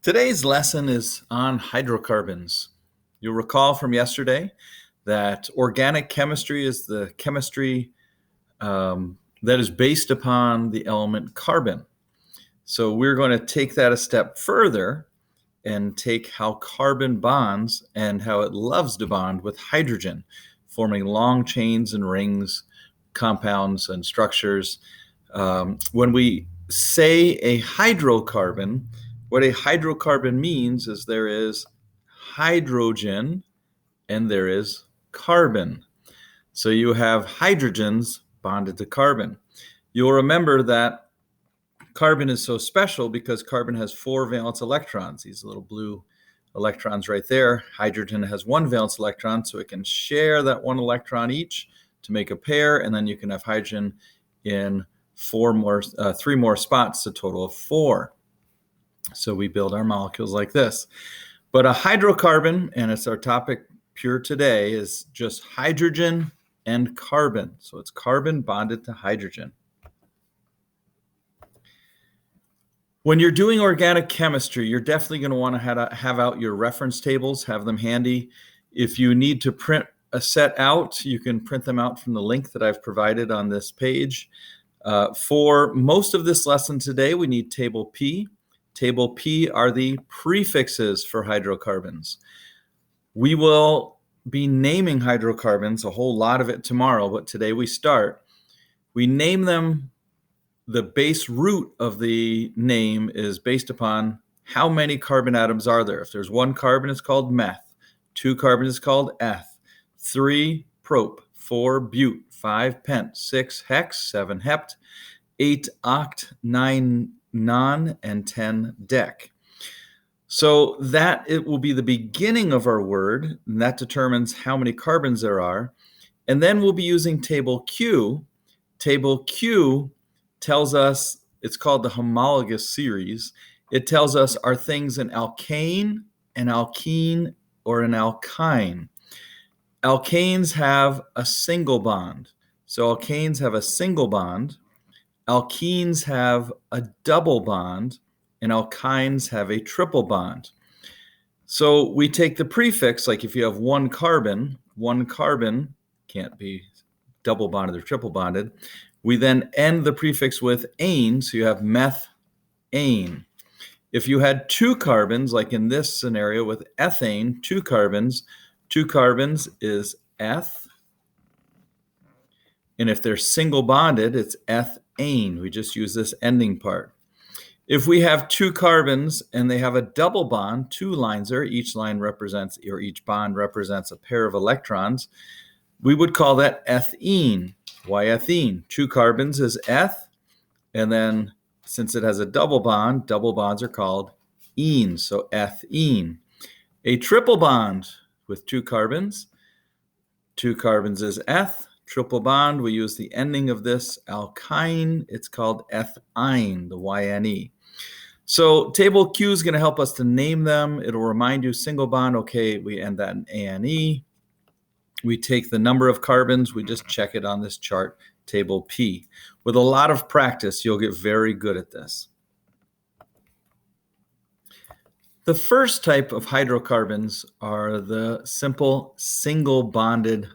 Today's lesson is on hydrocarbons. You'll recall from yesterday that organic chemistry is the chemistry that is based upon the element carbon. So we're going to take that a step further and take how carbon bonds and how it loves to bond with hydrogen, forming long chains and rings, compounds and structures. When we say a hydrocarbon, what a hydrocarbon means is there is hydrogen and there is carbon. So you have hydrogens bonded to carbon. You'll remember that carbon is so special because carbon has 4 valence electrons, these little blue electrons right there. Hydrogen has 1 valence electron, so it can share that 1 electron each to make a pair, and then you can have hydrogen in 3 more spots, a total of 4. So we build our molecules like this. But a hydrocarbon, and it's our topic pure today, is just hydrogen and carbon. So it's carbon bonded to hydrogen. When you're doing organic chemistry, you're definitely going to want to have out your reference tables, have them handy. If you need to print a set out, you can print them out from the link that I've provided on this page. For most of this lesson today, we need table P. Table P are the prefixes for hydrocarbons. We will be naming hydrocarbons, a whole lot of it tomorrow, but today we start. We name them. The base root of the name is based upon how many carbon atoms are there. If there's 1 carbon, it's called meth. 2 carbon is called eth. 3 prop. 4 bute. 5 pent. 6 hex. 7 hept. 8 oct. 9 non. And 10 dec. So that it will be the beginning of our word, and that determines how many carbons there are. And then we'll be using table Q. Table Q tells us, it's called the homologous series. It tells us are things an alkane, an alkene, or an alkyne. Alkanes have a single bond. So alkanes have a single bond. Alkenes have a double bond, and alkynes have a triple bond. So we take the prefix, like if you have 1 carbon can't be double bonded or triple bonded. We then end the prefix with ane, so you have methane. If you had 2 carbons, like in this scenario with ethane, 2 carbons is eth. And if they're single bonded, it's ethane. We just use this ending part. If we have 2 carbons and they have a double bond, 2 lines there, each line represents, or each bond represents a pair of electrons, we would call that ethene. Why ethene? 2 carbons is eth, and then since it has a double bond, double bonds are called ene, so ethene. A triple bond with 2 carbons is eth. Triple bond, we use the ending of this alkyne. It's called ethyne, the YNE. So table Q is going to help us to name them. It'll remind you single bond, okay, we end that in ANE. We take the number of carbons, we just check it on this chart, table P. With a lot of practice, you'll get very good at this. The first type of hydrocarbons are the simple single bonded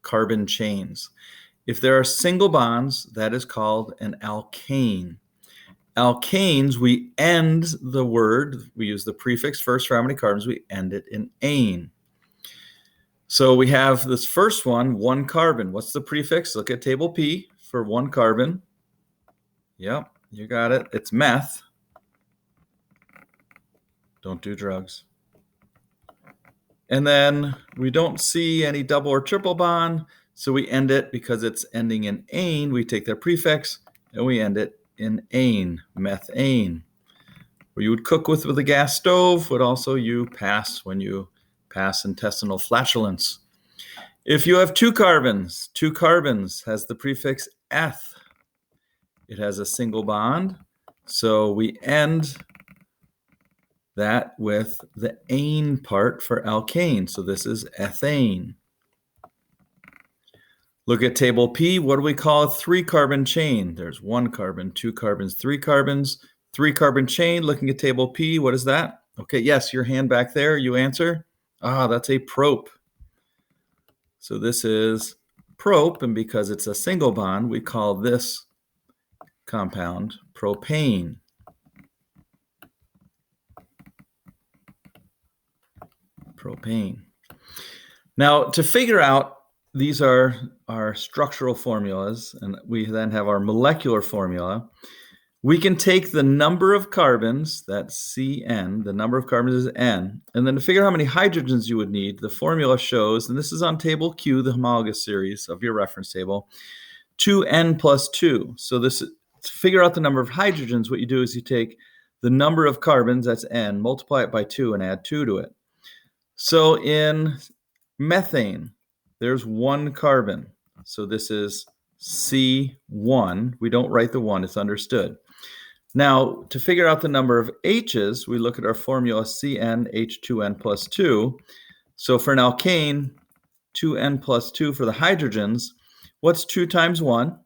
carbon chains. If there are single bonds, that is called an alkane. Alkanes, we end the word, we use the prefix first for how many carbons, we end it in ane. So we have this first one, 1 carbon. What's the prefix? Look at table P for 1 carbon. Yep, you got it. It's meth. Don't do drugs. And then we don't see any double or triple bond, so we end it because it's ending in ane. We take their prefix and we end it in ane, methane. What you would cook with a gas stove would also you pass when you pass intestinal flatulence. If you have 2 carbons has the prefix eth. It has a single bond, so we end that with the ane part for alkane. So this is ethane. Look at table P. What do we call a 3 carbon chain? There's 1 carbon, 2 carbons, 3 carbons. 3-carbon chain, looking at table P, what is that? Okay, yes, your hand back there, you answer. That's a prop. So this is prop, and because it's a single bond, we call this compound propane. Propane. Now, to figure out, these are our structural formulas, and we then have our molecular formula. We can take the number of carbons, that's Cn, the number of carbons is N, and then to figure out how many hydrogens you would need, the formula shows, and this is on table Q, the homologous series of your reference table, 2N plus 2. So to figure out the number of hydrogens, what you do is you take the number of carbons, that's N, multiply it by 2 and add 2 to it. So in methane, there's 1 carbon. So this is C1. We don't write the 1, it's understood. Now, to figure out the number of H's, we look at our formula CnH2n plus 2. So for an alkane, 2n plus 2 for the hydrogens. What's 2 times 1?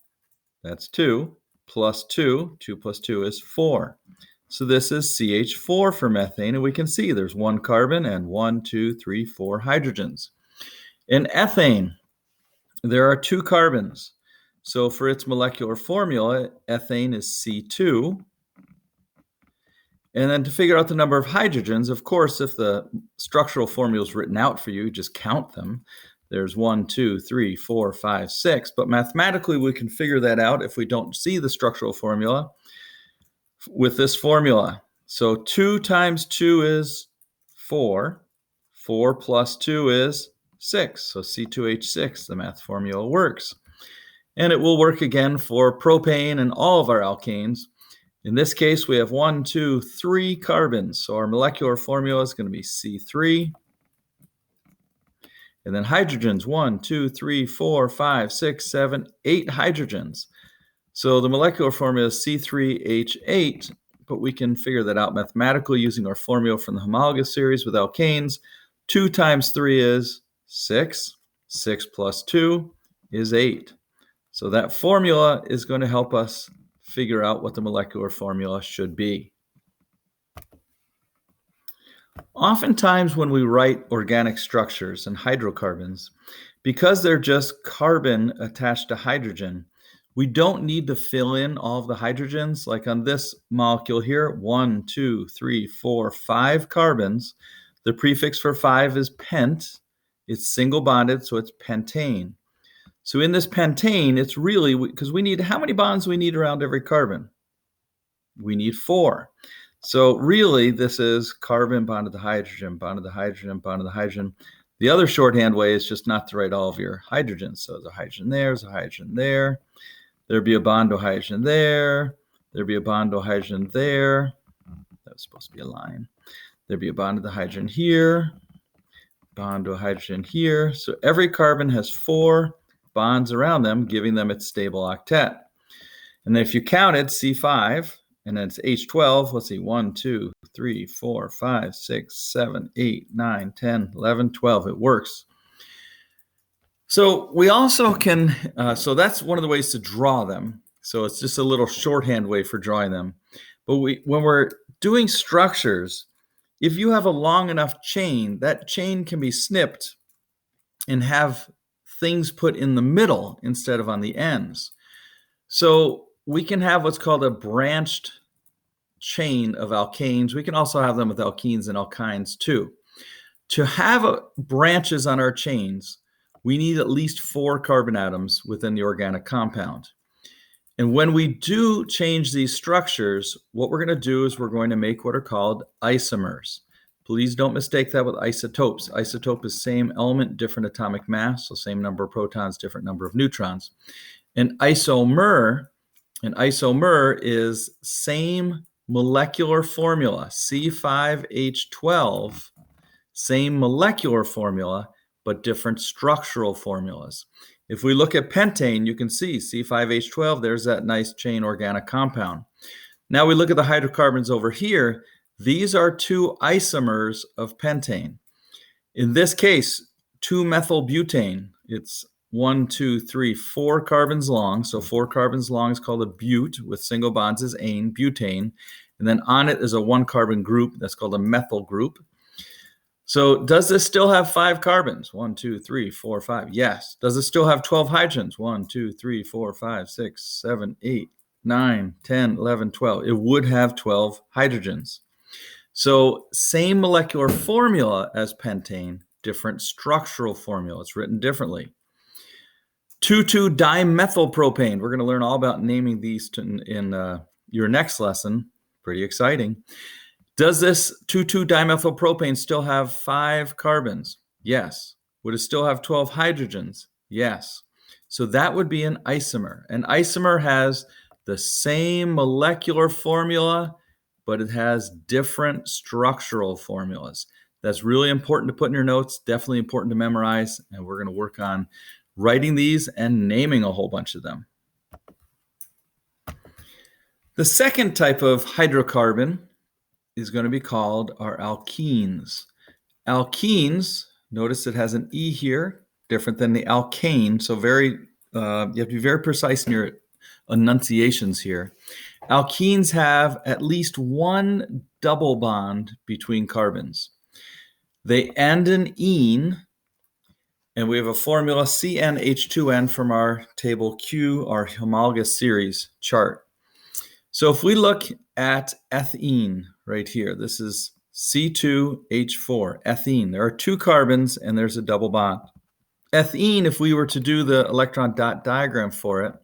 That's 2. Plus 2. 2 plus 2 is 4. So this is CH4 for methane, and we can see there's 1 carbon and 1, 2, 3, 4 hydrogens. In ethane, there are 2 carbons. So for its molecular formula, ethane is C2. And then to figure out the number of hydrogens, of course, if the structural formula is written out for you, you just count them. There's 1, 2, 3, 4, 5, 6. But mathematically, we can figure that out if we don't see the structural formula with this formula. So 2 times 2 is 4. 4 plus 2 is 6. So C2H6, the math formula works. And it will work again for propane and all of our alkanes. In this case, we have 1, 2, 3 carbons. So our molecular formula is going to be C3. And then hydrogens, 1, 2, 3, 4, 5, 6, 7, 8 hydrogens. So the molecular formula is C3H8, but we can figure that out mathematically using our formula from the homologous series with alkanes. 2 times 3 is 6. 6 plus 2 is 8. So that formula is going to help us figure out what the molecular formula should be. Oftentimes when we write organic structures and hydrocarbons, because they're just carbon attached to hydrogen, we don't need to fill in all of the hydrogens. Like on this molecule here, 1, 2, 3, 4, 5 carbons. The prefix for 5 is pent. It's single bonded, so it's pentane. So in this pentane, it's really, because we need, how many bonds we need around every carbon? We need 4. So really, this is carbon bonded to hydrogen, bonded to hydrogen, bonded to hydrogen. The other shorthand way is just not to write all of your hydrogens. So there's a hydrogen there, there's a hydrogen there. There'd be a bond to hydrogen there. There'd be a bond to hydrogen there. That was supposed to be a line. There'd be a bond to the hydrogen here, bond to a hydrogen here. So every carbon has 4 bonds around them, giving them its stable octet. And then if you counted C5, and then it's H12, let's see, 1, 2, 3, 4, 5, 6, 7, 8, 9, 10, 11, 12. It works. So we also can, so that's one of the ways to draw them. So it's just a little shorthand way for drawing them. But when we're doing structures, if you have a long enough chain, that chain can be snipped and have things put in the middle instead of on the ends. So we can have what's called a branched chain of alkanes. We can also have them with alkenes and alkynes too. To have branches on our chains, we need at least 4 carbon atoms within the organic compound. And when we do change these structures, what we're going to do is we're going to make what are called isomers. Please don't mistake that with isotopes. Isotope is same element, different atomic mass, so same number of protons, different number of neutrons. An isomer is same molecular formula, C5H12, same molecular formula, but different structural formulas. If we look at pentane, you can see C5H12, there's that nice chain organic compound. Now we look at the hydrocarbons over here. These are 2 isomers of pentane. In this case, 2-methylbutane. It's 1, 2, 3, 4 carbons long. So 4 carbons long is called a bute with single bonds is ane, butane. And then on it is a 1-carbon group that's called a methyl group. So does this still have 5 carbons? 1, 2, 3, 4, 5. Yes. Does it still have 12 hydrogens? 1, 2, 3, 4, 5, 6, 7, 8, 9, 10, 11, 12. It would have 12 hydrogens. So same molecular formula as pentane, different structural formula. It's written differently. 2,2-dimethylpropane. We're going to learn all about naming these in your next lesson. Pretty exciting. Does this 2,2-dimethylpropane still have 5 carbons? Yes. Would it still have 12 hydrogens? Yes. So that would be an isomer. An isomer has the same molecular formula, but it has different structural formulas. That's really important to put in your notes, definitely important to memorize, and we're going to work on writing these and naming a whole bunch of them. The second type of hydrocarbon is going to be called our alkenes. Alkenes, notice it has an E here, different than the alkane, so you have to be very precise in your enunciations here. Alkenes have at least one double bond between carbons. They end in -ene, and we have a formula CnH2n from our table Q, our homologous series chart. So if we look at ethene right here, this is C2H4, ethene. There are 2 carbons and there's a double bond. Ethene, if we were to do the electron dot diagram for it,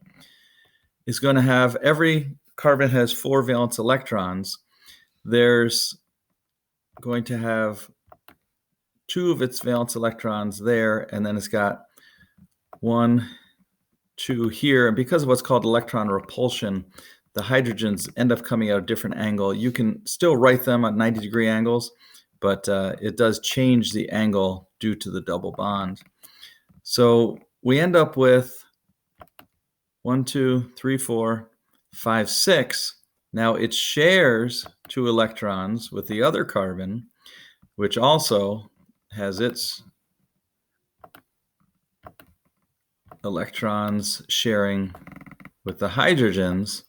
is going to have every carbon has 4 valence electrons. There's going to have 2 of its valence electrons there, and then it's got 1, 2 here. And because of what's called electron repulsion, the hydrogens end up coming at a different angle. You can still write them at 90-degree angles, but it does change the angle due to the double bond. So we end up with 1, 2, 3, 4, 5, 6. Now it shares 2 electrons with the other carbon, which also has its electrons sharing with the hydrogens.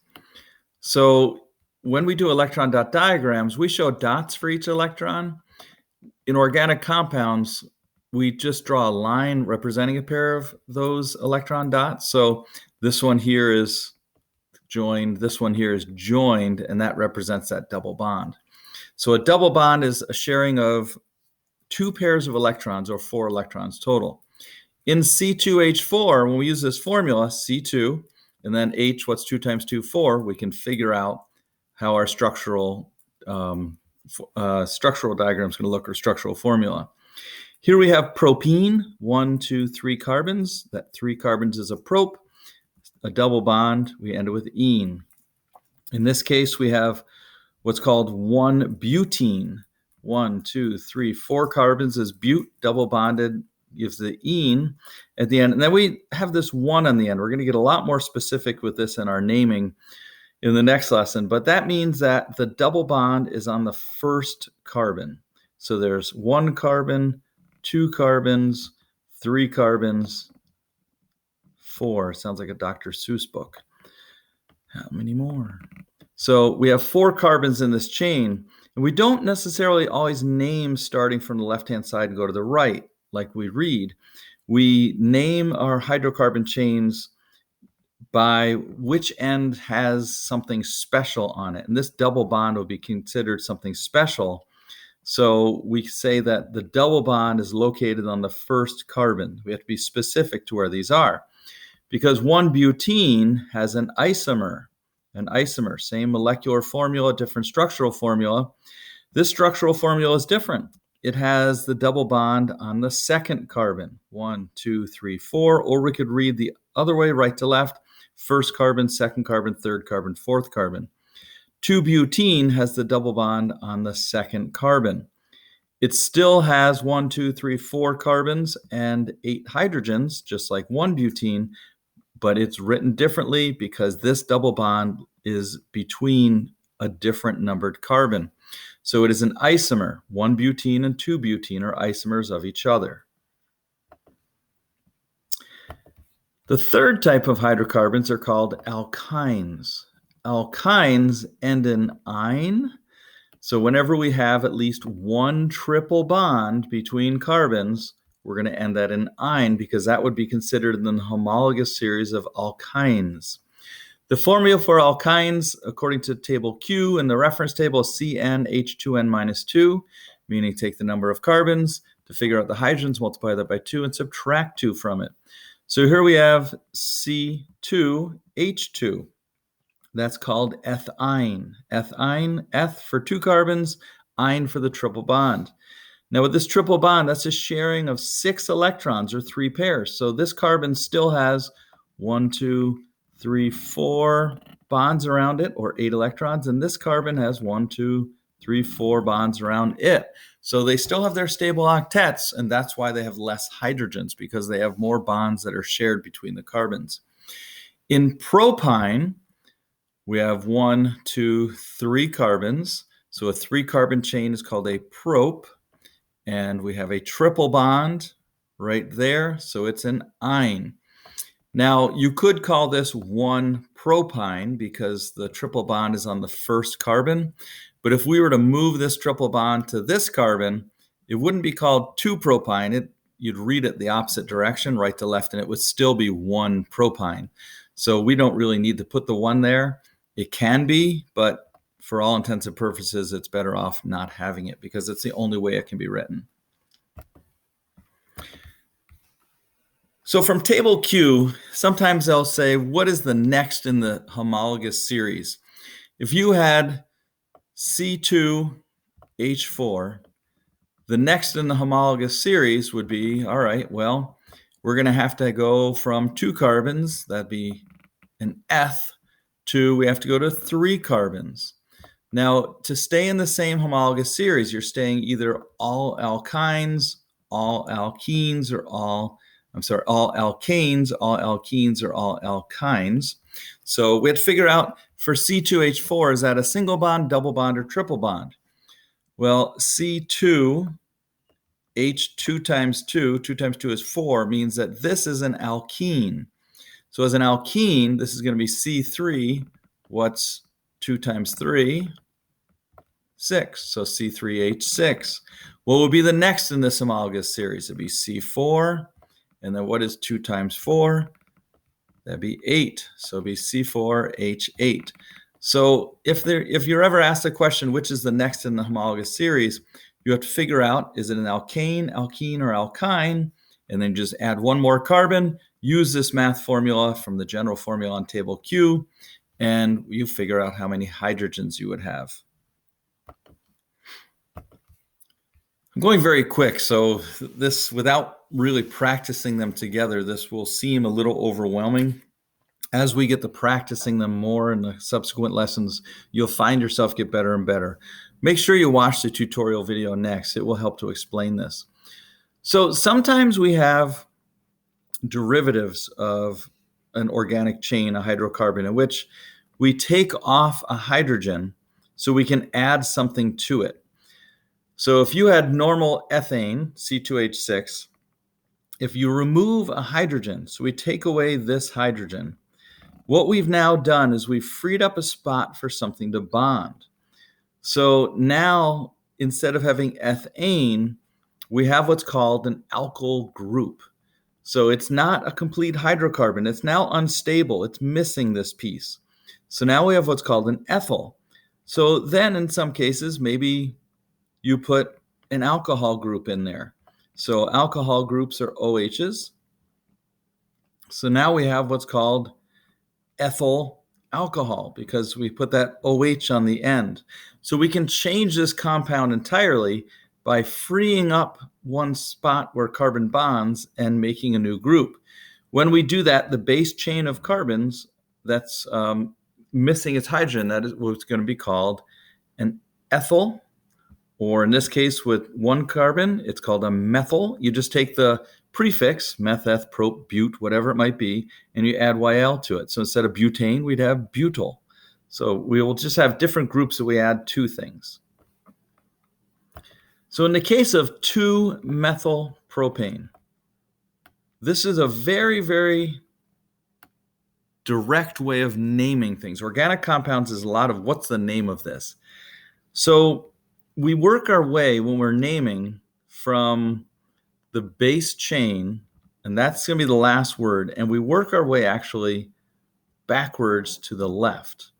So when we do electron dot diagrams, we show dots for each electron. In organic compounds, we just draw a line representing a pair of those electron dots. So this one here is joined, this one here is joined, and that represents that double bond. So a double bond is a sharing of 2 pairs of electrons, or 4 electrons total. In C2H4, when we use this formula, C2, and then H, what's 2 times 2? 4, we can figure out how our structural diagram is going to look, or structural formula. Here we have propene, 1, 2, 3 carbons. That 3 carbons is a prop. A double bond, we end with -ene. In this case, we have what's called 1-butene. 1, 2, 3, 4 carbons is but, double bonded, gives the -ene at the end. And then we have this 1 on the end. We're going to get a lot more specific with this in our naming in the next lesson, but that means that the double bond is on the first carbon. So there's 1 carbon, 2 carbons, 3 carbons, 4. Sounds like a Dr. Seuss book. How many more? So we have 4 carbons in this chain, and we don't necessarily always name starting from the left-hand side and go to the right like we read. We name our hydrocarbon chains by which end has something special on it. And this double bond will be considered something special. So we say that the double bond is located on the first carbon. We have to be specific to where these are, because 1-butene has an isomer. An isomer, same molecular formula, different structural formula. This structural formula is different. It has the double bond on the second carbon, 1, 2, 3, 4, or we could read the other way, right to left, first carbon, second carbon, third carbon, fourth carbon. 2-butene has the double bond on the second carbon. It still has 1, 2, 3, 4 carbons and 8 hydrogens, just like 1-butene, but it's written differently because this double bond is between a different numbered carbon. So it is an isomer. 1-butene and 2-butene are isomers of each other. The third type of hydrocarbons are called alkynes. alkynes end in -ine. So whenever we have at least one triple bond between carbons, we're going to end that in -ine because that would be considered the homologous series of alkynes. The formula for alkynes, according to table Q in the reference table, is CnH2n-2, meaning take the number of carbons to figure out the hydrogens, multiply that by 2, and subtract 2 from it. So here we have C2H2. That's called ethine. Ethine, eth for 2 carbons, ine for the triple bond. Now with this triple bond, that's a sharing of 6 electrons or 3 pairs. So this carbon still has 1, 2, 3, 4 bonds around it, or 8 electrons, and this carbon has 1, 2, 3, 4 bonds around it. So they still have their stable octets, and that's why they have less hydrogens, because they have more bonds that are shared between the carbons. In propyne, we have 1, 2, 3 carbons. So a 3-carbon chain is called a prop, and we have a triple bond right there, so it's an ine. Now, you could call this 1 propyne because the triple bond is on the first carbon. But if we were to move this triple bond to this carbon, it wouldn't be called 2 propyne. You'd read it the opposite direction, right to left, and it would still be 1 propyne. So we don't really need to put the 1 there. It can be, but for all intents and purposes, it's better off not having it because it's the only way it can be written. So from table Q, sometimes they'll say, what is the next in the homologous series? If you had C2H4, the next in the homologous series would be, all right, well, we're going to have to go from 2 carbons, that'd be an eth, to we have to go to 3 carbons. Now, to stay in the same homologous series, you're staying either all alkynes, all alkenes, or all alkanes, all alkenes, or all alkynes. So we have to figure out for C2H4, is that a single bond, double bond, or triple bond? Well, C2, H2 times 2, 2 times 2 is 4, means that this is an alkene. So as an alkene, this is going to be C3. What's 2 times 3? 6. So C3H6. What would be the next in this homologous series? It'd be C4. And then what is 2 times 4? That'd be 8. So it'd be C4H8. So if you're ever asked a question, which is the next in the homologous series, you have to figure out, is it an alkane, alkene, or alkyne? And then just add 1 more carbon, use this math formula from the general formula on table Q, and you figure out how many hydrogens you would have. I'm going very quick, so this, without really practicing them together, this will seem a little overwhelming. As we get to practicing them more in the subsequent lessons, you'll find yourself get better and better. Make sure you watch the tutorial video next. It will help to explain this. So sometimes we have derivatives of an organic chain, a hydrocarbon, in which we take off a hydrogen so we can add something to it. So if you had normal ethane, C2H6, if you remove a hydrogen, so we take away this hydrogen, what we've now done is we've freed up a spot for something to bond. So now, instead of having ethane, we have what's called an alkyl group. So it's not a complete hydrocarbon. It's now unstable. It's missing this piece. So now we have what's called an ethyl. So then in some cases, maybe you put an alcohol group in there. So alcohol groups are OHs. So now we have what's called ethyl alcohol because we put that OH on the end. So we can change this compound entirely by freeing up one spot where carbon bonds and making a new group. When we do that, the base chain of carbons that's missing its hydrogen, that is what's going to be called an ethyl. Or in this case, with 1 carbon, it's called a methyl. You just take the prefix, meth, eth, prop, but, whatever it might be, and you add YL to it. So instead of butane, we'd have butyl. So we will just have different groups that we add to things. So in the case of 2-methylpropane, this is a very, very direct way of naming things. Organic compounds is a lot of what's the name of this. So we work our way when we're naming from the base chain, and that's going to be the last word, and we work our way actually backwards to the left.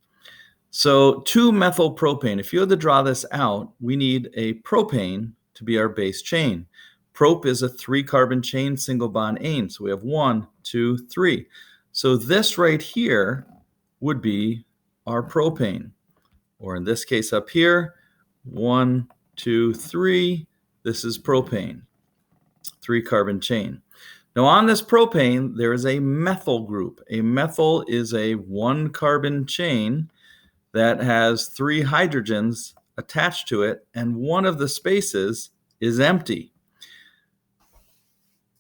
So 2-methylpropane, if you had to draw this out, we need a propane to be our base chain. Prop is a 3-carbon chain, single bond ane. So we have 1, 2, 3. So this right here would be our propane. Or in this case up here, 1, 2, 3. This is propane, 3-carbon chain. Now on this propane, there is a methyl group. A methyl is a 1-carbon chain that has 3 hydrogens attached to it, and one of the spaces is empty.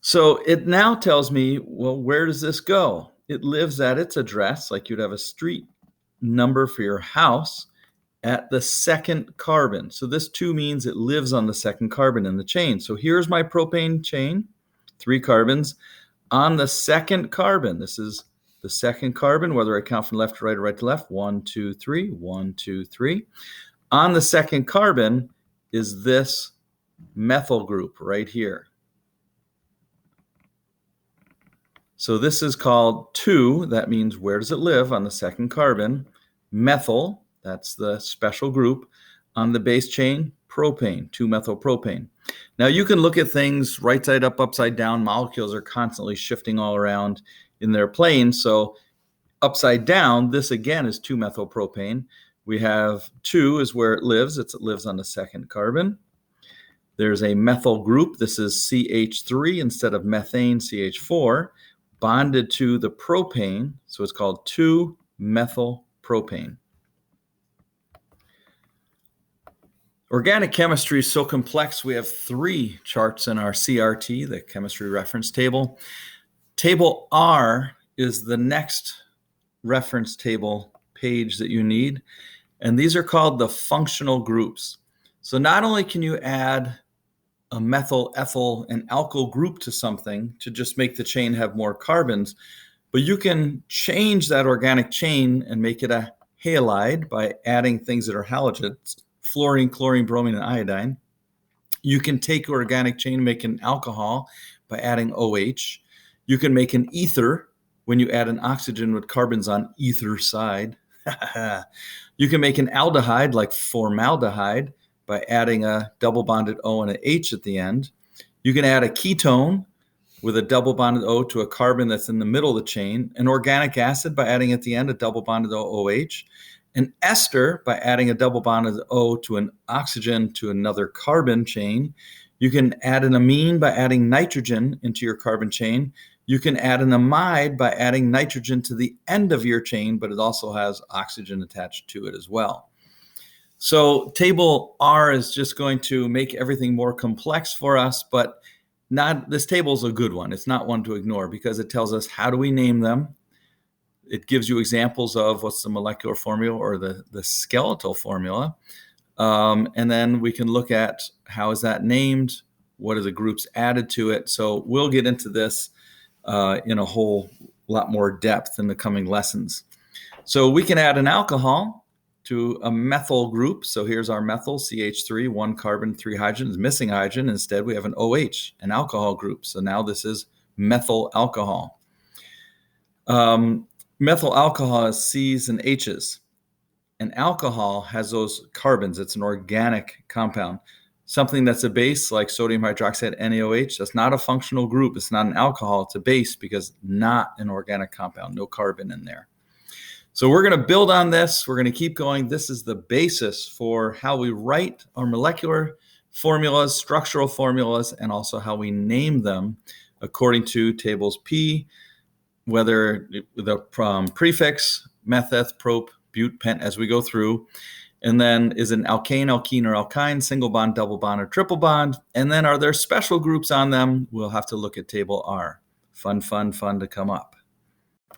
So it now tells me, well, where does this go? It lives at its address, like you'd have a street number for your house, at the 2nd carbon. So this 2 means it lives on the 2nd carbon in the chain. So here's my propane chain, 3 carbons. On the 2nd carbon, this is the 2nd carbon, whether I count from left to right or right to left, 1, 2, 3, 1, 2, 3. On the 2nd carbon is this methyl group right here. So this is called 2. That means where does it live? On the 2nd carbon. Methyl, that's the special group. On the base chain, propane, 2-methylpropane. Now you can look at things right side up, upside down. Molecules are constantly shifting all around in their plane. So upside down, this again is 2-methylpropane. We have 2 is where it lives. It lives on the 2nd carbon. There's a methyl group. This is CH3 instead of methane, CH4, bonded to the propane. So it's called 2-methylpropane. Organic chemistry is so complex, we have 3 charts in our CRT, the chemistry reference table. Table R is the next reference table page that you need, and these are called the functional groups. So not only can you add a methyl, ethyl, and alkyl group to something to just make the chain have more carbons, but you can change that organic chain and make it a halide by adding things that are halogens. Fluorine, chlorine, bromine, and iodine. You can take organic chain and make an alcohol by adding OH. You can make an ether when you add an oxygen with carbons on either side. You can make an aldehyde like formaldehyde by adding a double bonded O and an H at the end. You can add a ketone with a double bonded O to a carbon that's in the middle of the chain. An organic acid by adding at the end a double bonded OH. An ester by adding a double bonded O to an oxygen to another carbon chain. You can add an amine by adding nitrogen into your carbon chain. You can add an amide by adding nitrogen to the end of your chain, but it also has oxygen attached to it as well. So table R is just going to make everything more complex for us, but this table is a good one. It's not one to ignore because it tells us how do we name them. It gives you examples of what's the molecular formula or the skeletal formula. And then we can look at how is that named, what are the groups added to it. So we'll get into this in a whole lot more depth in the coming lessons. So we can add an alcohol to a methyl group. So here's our methyl, CH3, 1 carbon, 3 hydrogens, missing hydrogen. Instead, we have an OH, an alcohol group. So now this is methyl alcohol. Methyl alcohol has C's and H's. An alcohol has those carbons. It's an organic compound. Something that's a base like sodium hydroxide, NaOH, that's not a functional group. It's not an alcohol. It's a base because not an organic compound, no carbon in there. So we're going to build on this. We're going to keep going. This is the basis for how we write our molecular formulas, structural formulas, and also how we name them according to tables P, whether the prefix, metheth, prop, but, pent as we go through. And then is an alkane, alkene, or alkyne, single bond, double bond, or triple bond. And then are there special groups on them? We'll have to look at table R. Fun to come up.